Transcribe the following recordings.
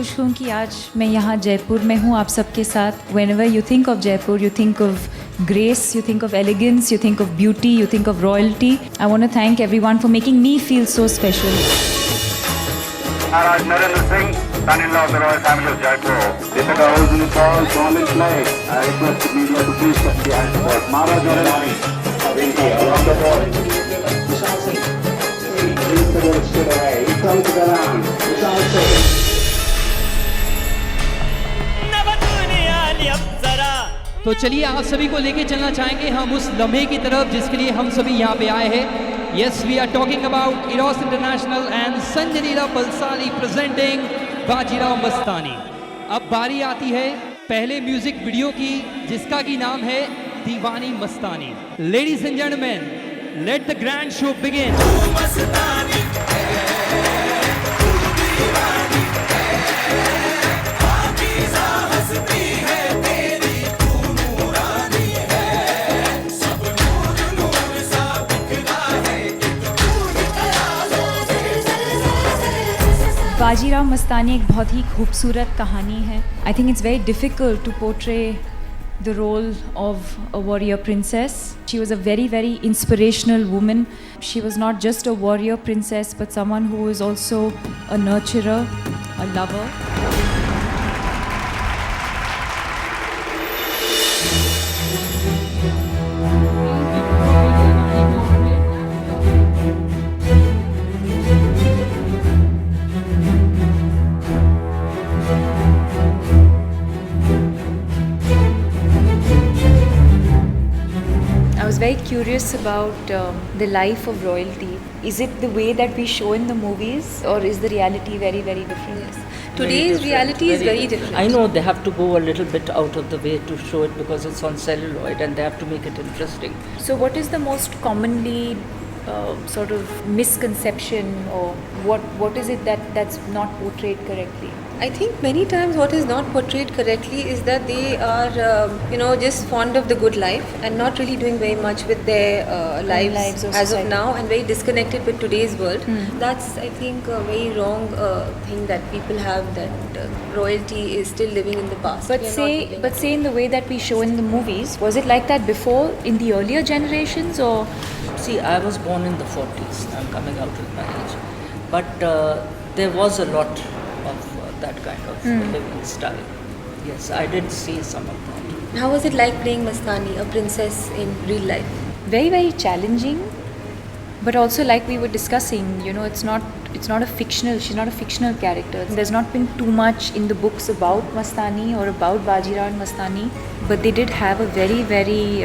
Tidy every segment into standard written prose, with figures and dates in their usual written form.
खुश हूँ कि आज मैं यहाँ जयपुर में हूँ आप सबके साथ. Whenever you think of Jaipur, you think of grace, you think of elegance, you think of beauty, you think of royalty. I want to thank everyone for making me feel so special. Maharaj Narendra Singh, son-in-law of the royal family of Jaipur. Deepika Rosenthal, Solid Play. I request the media to please come behind the board. Maharaj Narendra around the board. Vishal Singh, please the board straight away. Vishal Galan, Vishal Singh. तो चलिए आप सभी को लेके चलना चाहेंगे हम उस लम्हे की तरफ जिसके लिए हम सभी यहाँ पे आए हैं. Yes, we are talking about Eros International and Sanjay Leela Bhansali presenting Bajirao Mastani. अब बारी आती है पहले म्यूजिक वीडियो की जिसका की नाम है Deewani Mastani. Ladies and gentleman, let the grand show begin. Bajirao Mastani एक बहुत ही खूबसूरत कहानी है. I think it's very difficult to portray the role of a warrior princess. She was a very, very inspirational woman. She was not just a warrior princess, but someone who was also a nurturer, a lover. I was very curious about the life of royalty. Is it the way that we show in the movies, or is the reality very, very different? Today's reality is very different. I know they have to go a little bit out of the way to show it because it's on celluloid and they have to make it interesting. So what is the most commonly sort of misconception, or what is it that's not portrayed correctly? I think many times what is not portrayed correctly is that they are, just fond of the good life and not really doing very much with their lives or as society. of now, and very disconnected with today's world. That's, I think, a very wrong thing that people have, that royalty is still living in the past. But We are not living but say in the way that we show in the movies, was it like that before in the earlier generations, or? See, I was born in the 40s. I'm coming out with my age. But there was a lot of that kind of living style. Yes, I did see some of that. How was it like playing Mastani, a princess in real life? Very, very challenging, but also like we were discussing, it's not a fictional, she's not a fictional character. There's not been too much in the books about Mastani or about Bajirao and Mastani, but they did have a very, very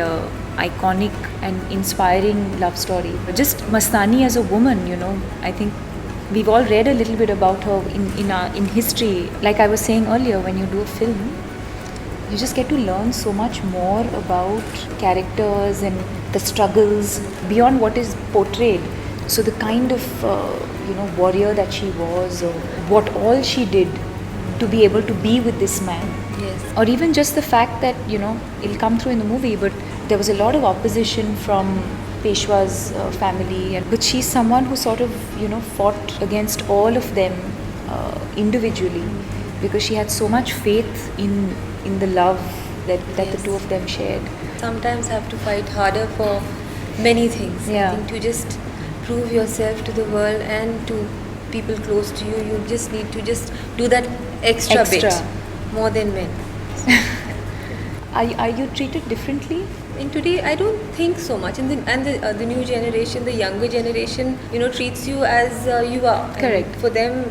iconic and inspiring love story. Just Mastani as a woman, I think we've all read a little bit about her in history. Like I was saying earlier, when you do a film, you just get to learn so much more about characters and the struggles beyond what is portrayed. So the kind of warrior that she was, or what all she did to be able to be with this man. Yes. Or even just the fact that, it'll come through in the movie, but there was a lot of opposition from Peshwa's family, but she's someone who sort of, fought against all of them individually, because she had so much faith in the love that the two of them shared. Sometimes have to fight harder for many things. Yeah. I think to just prove yourself to the world and to people close to you, you just need to just do that extra bit more than men. Are you treated differently? In today, I don't think so much. And the new generation, the younger generation, treats you as you are. Correct. And for them,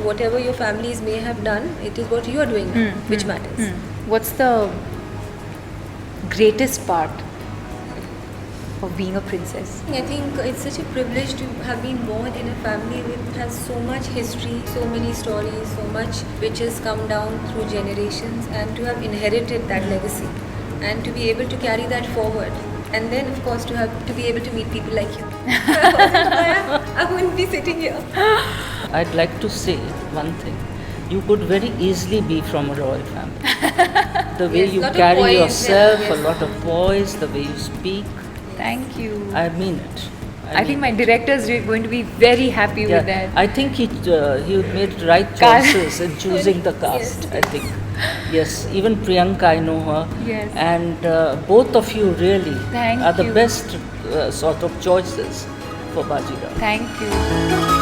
whatever your families may have done, it is what you are doing now, which matters. What's the greatest part of being a princess? I think it's such a privilege to have been born in a family which has so much history, so many stories, so much which has come down through generations, and to have inherited that legacy and to be able to carry that forward. And then, of course, to be able to meet people like you. I wouldn't be sitting here. I'd like to say one thing. You could very easily be from a royal family. The way Yes, you lot of carry poise, yourself, yes. a lot of poise, the way you speak. Thank you. I mean it. I think my directors are going to be very happy with that. I think he made right choices in choosing the cast. Yes, I think, yes. Even Priyanka, I know her. Yes. And both of you really Thank are the you. best sort of choices for Bajirao. Thank you.